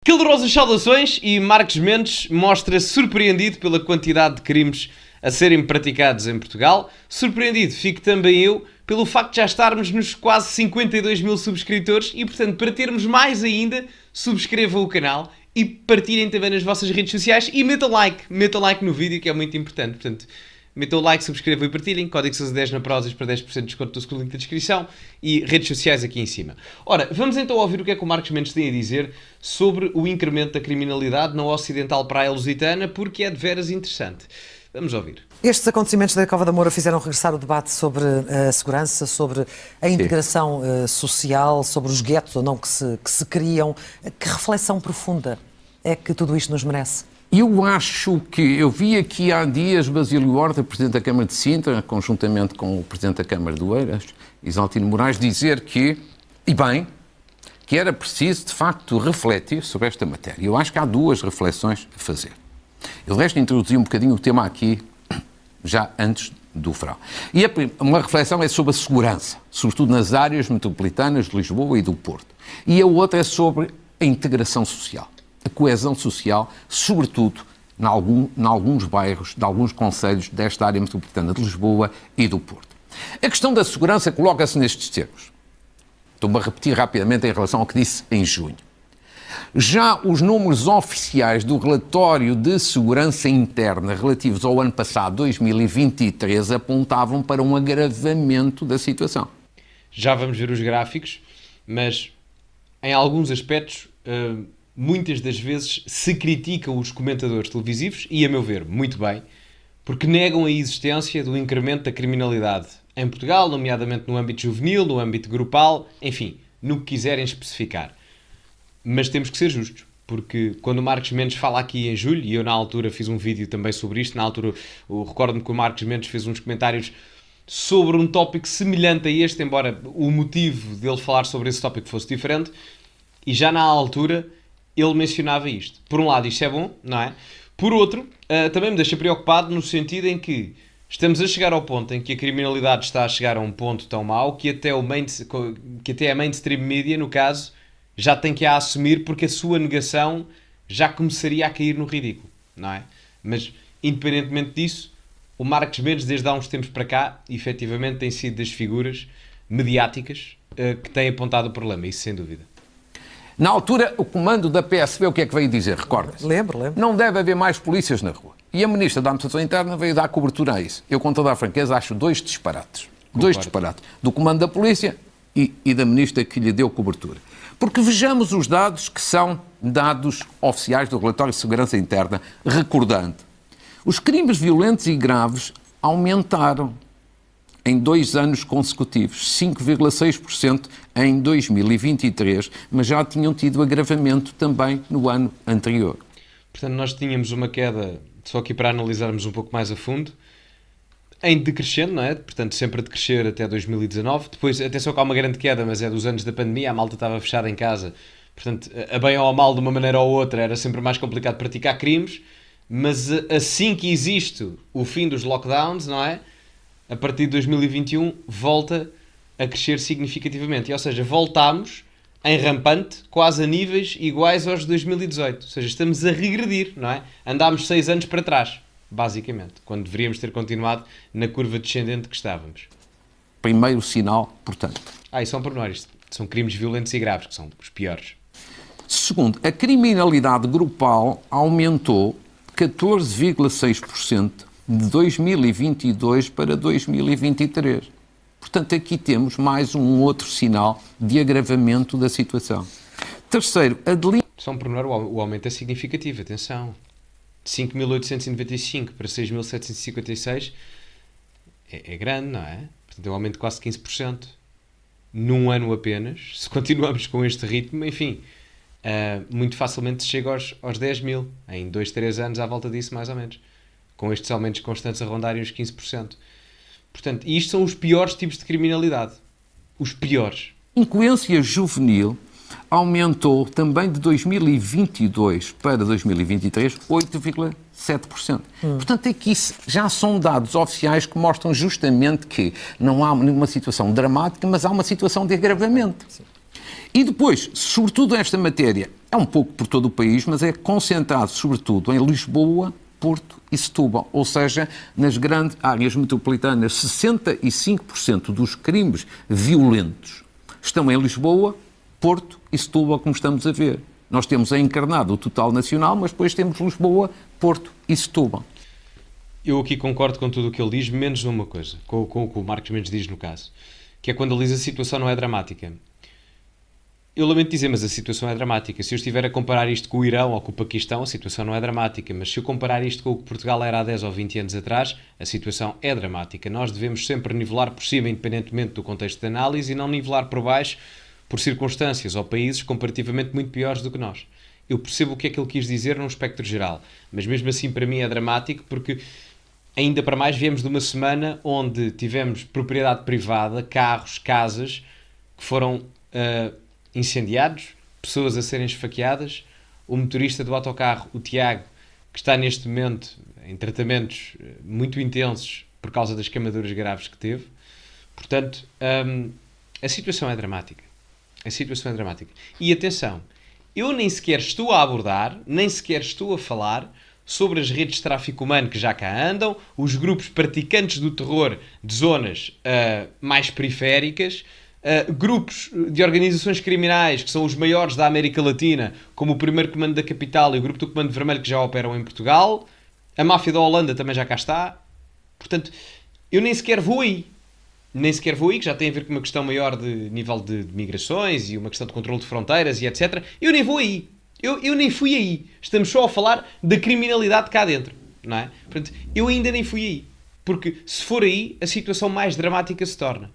Calorosas saudações e Marcos Mendes mostra-se surpreendido pela quantidade de crimes a serem praticados em Portugal. Surpreendido fico também eu pelo facto de já estarmos nos quase 52 mil subscritores e, portanto, para termos mais ainda, subscrevam o canal e partilhem também nas vossas redes sociais e metam like no vídeo, que é muito importante. Portanto, metam o like, subscrevam e partilhem. Código SASA10 na Prozis para 10% de desconto do segundo link da descrição e redes sociais aqui em cima. Ora, vamos então ouvir o que é que o Marcos Mendes tem a dizer sobre o incremento da criminalidade na ocidental Praia Lusitana, porque é de veras interessante. Vamos ouvir. Estes acontecimentos da Cova da Moura fizeram regressar o debate sobre a segurança, sobre a integração social, sobre os guetos ou não que se criam. Que reflexão profunda é que tudo isto nos merece? Eu acho que eu vi aqui há dias Basílio Horta, Presidente da Câmara de Sintra, conjuntamente com o Presidente da Câmara de Oeiras, Isaltino Moraes, dizer que, e bem, que era preciso, de facto, refletir sobre esta matéria. Eu acho que há duas reflexões a fazer. Eu, de resto, introduzi um bocadinho o tema aqui, já antes do verão. E uma reflexão é sobre a segurança, sobretudo nas áreas metropolitanas de Lisboa e do Porto. E a outra é sobre a integração social, a coesão social, sobretudo em alguns bairros, de alguns concelhos desta área metropolitana de Lisboa e do Porto. A questão da segurança coloca-se nestes termos. Estou-me a repetir rapidamente em relação ao que disse em junho. Já os números oficiais do relatório de segurança interna relativos ao ano passado, 2023, apontavam para um agravamento da situação. Já vamos ver os gráficos, mas em alguns aspectos, muitas das vezes se criticam os comentadores televisivos, e a meu ver, muito bem, porque negam a existência do incremento da criminalidade em Portugal, nomeadamente no âmbito juvenil, no âmbito grupal, enfim, no que quiserem especificar. Mas temos que ser justos, porque quando o Marcos Mendes fala aqui em julho, e eu na altura fiz um vídeo também sobre isto, na altura recordo-me que o Marcos Mendes fez uns comentários sobre um tópico semelhante a este, embora o motivo dele falar sobre esse tópico fosse diferente, e já na altura ele mencionava isto. Por um lado isto é bom, não é? Por outro, também me deixa preocupado no sentido em que estamos a chegar ao ponto em que a criminalidade está a chegar a um ponto tão mau que até a mainstream media, no caso, já tem que a assumir porque a sua negação já começaria a cair no ridículo, não é? Mas, independentemente disso, o Marcos Mendes, desde há uns tempos para cá, efetivamente tem sido das figuras mediáticas que têm apontado o problema, isso sem dúvida. Na altura, o comando da PSP, o que é que veio dizer? Recorda-se? Lembro. Não deve haver mais polícias na rua. E a Ministra da Administração Interna veio dar cobertura a isso. Eu, com toda a franqueza, acho dois disparates. Concordo. Dois disparates. Do comando da Polícia e da Ministra que lhe deu cobertura. Porque vejamos os dados que são dados oficiais do Relatório de Segurança Interna, recordando. Os crimes violentos e graves aumentaram em 2 anos consecutivos, 5,6% em 2023, mas já tinham tido agravamento também no ano anterior. Portanto, nós tínhamos uma queda, só aqui para analisarmos um pouco mais a fundo, em decrescendo, não é? Portanto, sempre a decrescer até 2019. Depois, atenção que há uma grande queda, mas é dos anos da pandemia, a malta estava fechada em casa. Portanto, a bem ou a mal, de uma maneira ou outra, era sempre mais complicado praticar crimes. Mas assim que existe o fim dos lockdowns, não é? A partir de 2021, volta a crescer significativamente. Ou seja, voltámos em rampante, quase a níveis iguais aos de 2018. Ou seja, estamos a regredir, não é? Andámos 6 anos para trás, basicamente, quando deveríamos ter continuado na curva descendente que estávamos. Primeiro sinal, portanto. E são pormenores. São crimes violentos e graves, que são os piores. Segundo, a criminalidade grupal aumentou 14,6% de 2022 para 2023. Portanto, aqui temos mais um outro sinal de agravamento da situação. Terceiro, a delinquência... Só um pormenor, o aumento é significativo, atenção. De 5.895 para 6.756 é grande, não é? Portanto, é um aumento de quase 15%. Num ano apenas. Se continuamos com este ritmo, enfim, muito facilmente se chega aos 10 mil. Em 2, 3 anos, à volta disso, mais ou menos. Com estes aumentos constantes a rondarem os 15%. Portanto, isto são os piores tipos de criminalidade. Os piores. A delinquência juvenil aumentou também de 2022 para 2023 8,7%. Portanto, aqui já são dados oficiais que mostram justamente que não há nenhuma situação dramática, mas há uma situação de agravamento. Sim. E depois, sobretudo esta matéria, é um pouco por todo o país, mas é concentrado sobretudo em Lisboa, Porto e Setúbal, ou seja, nas grandes áreas metropolitanas. 65% dos crimes violentos estão em Lisboa, Porto e Setúbal, como estamos a ver. Nós temos encarnado o total nacional, mas depois temos Lisboa, Porto e Setúbal. Eu aqui concordo com tudo o que ele diz, menos numa coisa, com o que o Marcos Mendes diz no caso, que é quando ele diz a situação não é dramática. Eu lamento dizer, mas a situação é dramática. Se eu estiver a comparar isto com o Irão ou com o Paquistão, a situação não é dramática. Mas se eu comparar isto com o que Portugal era há 10 ou 20 anos atrás, a situação é dramática. Nós devemos sempre nivelar por cima, independentemente do contexto de análise, e não nivelar por baixo por circunstâncias ou países comparativamente muito piores do que nós. Eu percebo o que é que ele quis dizer num espectro geral, mas mesmo assim para mim é dramático porque, ainda para mais, viemos de uma semana onde tivemos propriedade privada, carros, casas, que foram incendiados, pessoas a serem esfaqueadas, o motorista do autocarro, o Tiago, que está neste momento em tratamentos muito intensos por causa das queimaduras graves que teve. Portanto, a situação é dramática. A situação é dramática. E atenção, eu nem sequer estou a abordar, nem sequer estou a falar sobre as redes de tráfico humano que já cá andam, os grupos praticantes do terror de zonas mais periféricas, grupos de organizações criminais que são os maiores da América Latina, como o primeiro comando da capital e o grupo do comando vermelho que já operam em Portugal, a máfia da Holanda também já cá está. Portanto, eu nem sequer vou aí. Nem sequer vou aí, que já tem a ver com uma questão maior de nível de migrações e uma questão de controle de fronteiras e etc. Eu nem vou aí. Eu nem fui aí. Estamos só a falar da criminalidade cá dentro, não é? Portanto, eu ainda nem fui aí. Porque se for aí, a situação mais dramática se torna.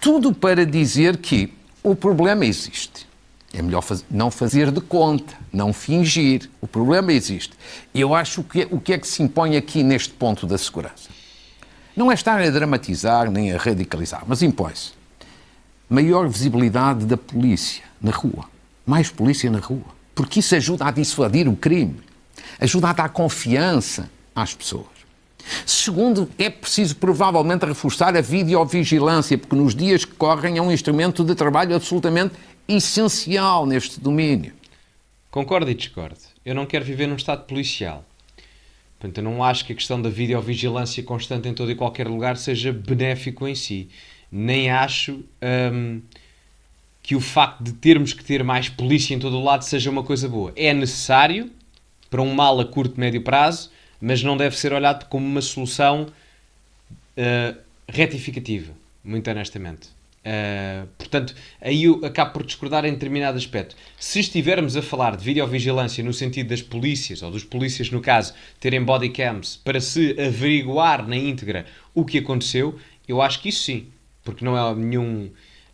Tudo para dizer que o problema existe. É melhor não fazer de conta, não fingir. O problema existe. Eu acho que o que é que se impõe aqui neste ponto da segurança? Não é estar a dramatizar nem a radicalizar, mas impõe-se maior visibilidade da polícia na rua. Mais polícia na rua. Porque isso ajuda a dissuadir o crime. Ajuda a dar confiança às pessoas. Segundo, é preciso provavelmente reforçar a videovigilância, porque nos dias que correm é um instrumento de trabalho absolutamente essencial neste domínio. Concordo e discordo. Eu não quero viver num estado policial. Portanto, eu não acho que a questão da videovigilância constante em todo e qualquer lugar seja benéfico em si. Nem acho que o facto de termos que ter mais polícia em todo o lado seja uma coisa boa. É necessário para um mal a curto e médio prazo, mas não deve ser olhado como uma solução retificativa, muito honestamente. Portanto, aí eu acabo por discordar em determinado aspecto. Se estivermos a falar de videovigilância no sentido das polícias, ou dos polícias no caso, terem bodycams para se averiguar na íntegra o que aconteceu, eu acho que isso sim, porque não é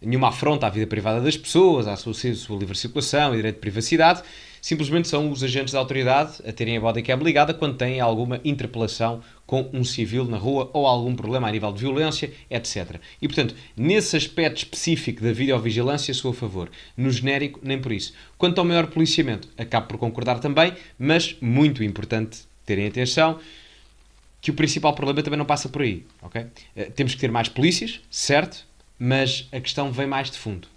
nenhuma afronta à vida privada das pessoas, à sua livre circulação e direito de privacidade. Simplesmente são os agentes da autoridade a terem a bodycam ligada quando têm alguma interpelação com um civil na rua ou algum problema a nível de violência, etc. E, portanto, nesse aspecto específico da videovigilância, sou a favor. No genérico, nem por isso. Quanto ao maior policiamento, acabo por concordar também, mas muito importante terem atenção que o principal problema também não passa por aí. Okay? Temos que ter mais polícias, certo, mas a questão vem mais de fundo.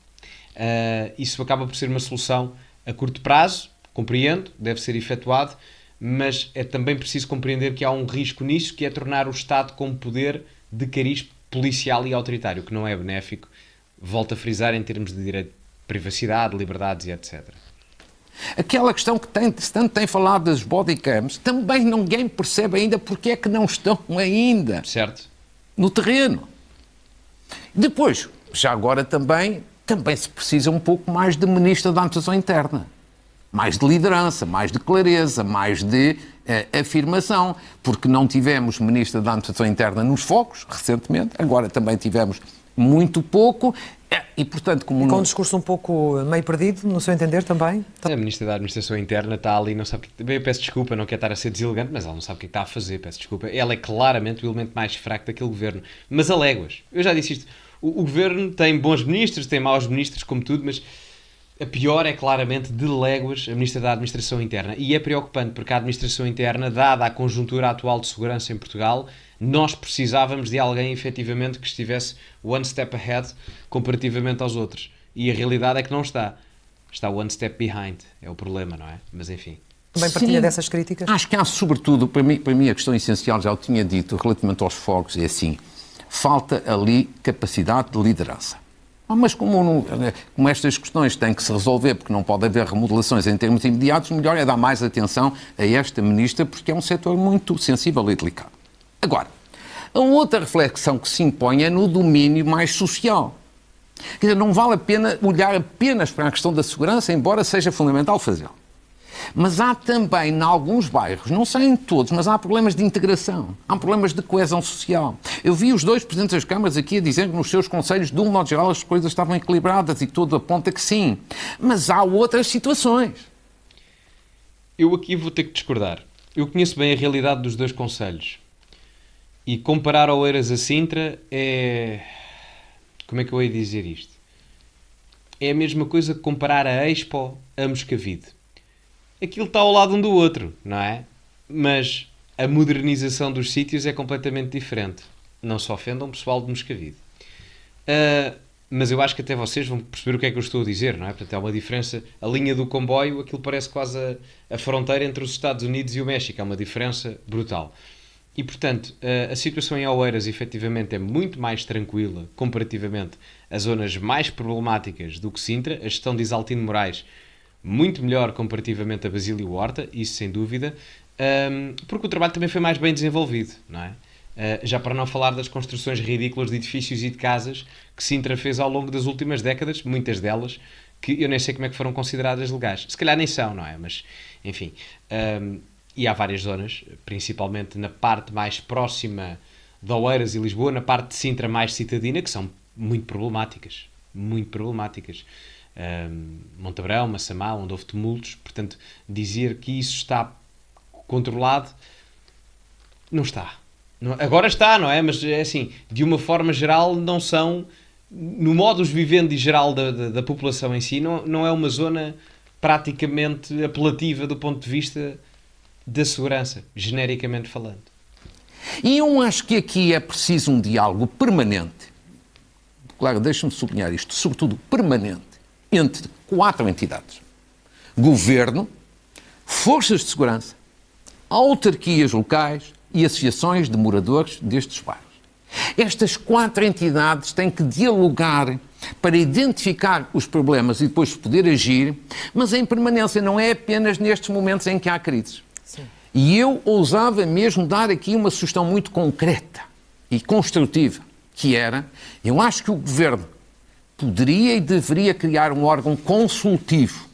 Isso acaba por ser uma solução a curto prazo, compreendo, deve ser efetuado, mas é também preciso compreender que há um risco nisso, que é tornar o Estado com poder de cariz policial e autoritário, que não é benéfico, volto a frisar, em termos de direito de privacidade, liberdades e etc. Aquela questão que tanto tem falado das bodycams, também ninguém percebe ainda porque é que não estão ainda certo no terreno. Depois, já agora também se precisa um pouco mais de Ministro da Administração Interna. Mais de liderança, mais de clareza, mais de afirmação, porque não tivemos Ministro da Administração Interna nos focos, recentemente, agora também tivemos muito pouco, e portanto... com um discurso um pouco meio perdido, no seu entender também? A Ministra da Administração Interna está ali, não sabe o que... Eu peço desculpa, não quero estar a ser deselegante, mas ela não sabe o que está a fazer, peço desculpa. Ela é claramente o elemento mais fraco daquele governo, mas a léguas. Eu já disse isto, o governo tem bons ministros, tem maus ministros, como tudo, mas... a pior é claramente de léguas a Ministra da Administração Interna. E é preocupante porque a Administração Interna, dada a conjuntura atual de segurança em Portugal, nós precisávamos de alguém efetivamente que estivesse one step ahead comparativamente aos outros. E a realidade é que não está. está one step behind, é o problema, não é? Mas enfim. Também partilha Sim. dessas críticas? Acho que há, sobretudo, para mim a questão essencial, já o tinha dito, relativamente aos fogos, é assim, falta ali capacidade de liderança. Mas como estas questões têm que se resolver, porque não pode haver remodelações em termos imediatos, melhor é dar mais atenção a esta ministra, porque é um setor muito sensível e delicado. Agora, a outra reflexão que se impõe é no domínio mais social. Quer dizer, não vale a pena olhar apenas para a questão da segurança, embora seja fundamental fazê-lo. Mas há também, em alguns bairros, não sei em todos, mas há problemas de integração, há problemas de coesão social. Eu vi os dois presidentes das câmaras aqui a dizer que nos seus conselhos, de um modo geral, as coisas estavam equilibradas e tudo aponta que sim. Mas há outras situações. Eu aqui vou ter que discordar. Eu conheço bem a realidade dos dois concelhos. E comparar Oeiras a Sintra é... Como é que eu hei de dizer isto? É a mesma coisa que comparar a Expo a Moscavide. Aquilo está ao lado um do outro, não é? Mas a modernização dos sítios é completamente diferente. Não se ofendam, pessoal de Moscavide. Mas eu acho que até vocês vão perceber o que é que eu estou a dizer, não é? Portanto, há uma diferença. A linha do comboio, aquilo parece quase a fronteira entre os Estados Unidos e o México. Há uma diferença brutal. E, portanto, a situação em Oeiras, efetivamente, é muito mais tranquila comparativamente a zonas mais problemáticas do que Sintra. A gestão de Isaltino Moraes muito melhor comparativamente a Basílio Horta, isso sem dúvida, porque o trabalho também foi mais bem desenvolvido, não é? Já para não falar das construções ridículas de edifícios e de casas que Sintra fez ao longo das últimas décadas, muitas delas, que eu nem sei como é que foram consideradas legais. Se calhar nem são, não é? Mas, enfim. E há várias zonas, principalmente na parte mais próxima de Oeiras e Lisboa, na parte de Sintra mais citadina, que são muito problemáticas. Muito problemáticas. Montabrão, Massamá, onde houve tumultos, portanto, dizer que isso está controlado, não está. Agora está, não é? Mas é assim, de uma forma geral, não são, no modus vivendi geral da população em si, não é uma zona praticamente apelativa do ponto de vista da segurança, genericamente falando. E eu acho que aqui é preciso um diálogo permanente, claro, deixa-me sublinhar isto, sobretudo permanente, entre 4 entidades: Governo, Forças de Segurança, autarquias locais e associações de moradores destes bairros. Estas 4 entidades têm que dialogar para identificar os problemas e depois poder agir, mas em permanência, não é apenas nestes momentos em que há crises. Sim. E eu ousava mesmo dar aqui uma sugestão muito concreta e construtiva, que era, eu acho que o Governo poderia e deveria criar um órgão consultivo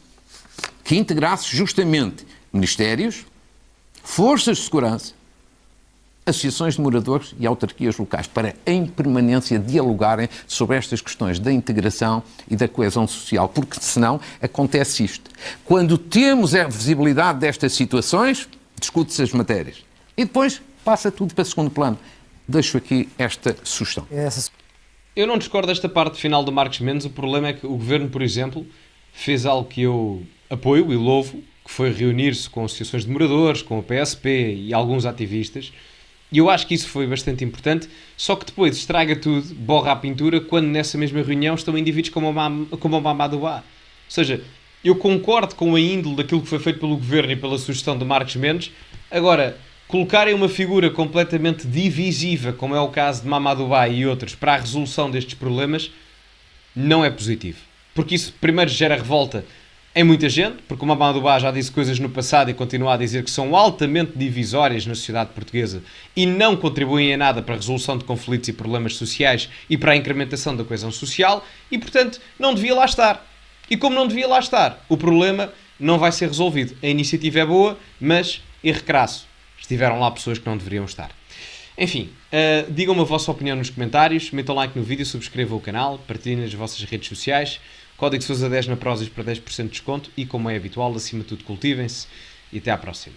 que integrasse justamente ministérios, forças de segurança, associações de moradores e autarquias locais para, em permanência, dialogarem sobre estas questões da integração e da coesão social, porque senão acontece isto. Quando temos a visibilidade destas situações, discute-se as matérias e depois passa tudo para segundo plano. Deixo aqui esta sugestão. Eu não discordo desta parte final do Marcos Mendes. O problema é que o Governo, por exemplo, fez algo que eu apoio e louvo, que foi reunir-se com associações de moradores, com a PSP e alguns ativistas, e eu acho que isso foi bastante importante, só que depois estraga tudo, borra a pintura, quando nessa mesma reunião estão indivíduos como o Mamadou Ba. Ou seja, eu concordo com a índole daquilo que foi feito pelo Governo e pela sugestão de Marcos Mendes. Agora, colocarem uma figura completamente divisiva, como é o caso de Mamadou Ba e outros, para a resolução destes problemas, não é positivo. Porque isso, primeiro, gera revolta em muita gente, porque o Mamadou Ba já disse coisas no passado e continua a dizer que são altamente divisórias na sociedade portuguesa e não contribuem em nada para a resolução de conflitos e problemas sociais e para a incrementação da coesão social e, portanto, não devia lá estar. E como não devia lá estar, o problema não vai ser resolvido. A iniciativa é boa, mas erro crasso. Estiveram lá pessoas que não deveriam estar. Enfim, digam-me a vossa opinião nos comentários, metam like no vídeo, subscrevam o canal, partilhem nas vossas redes sociais. Código Sousa 10 na Prozis para 10% de desconto e, como é habitual, acima de tudo, cultivem-se e até à próxima.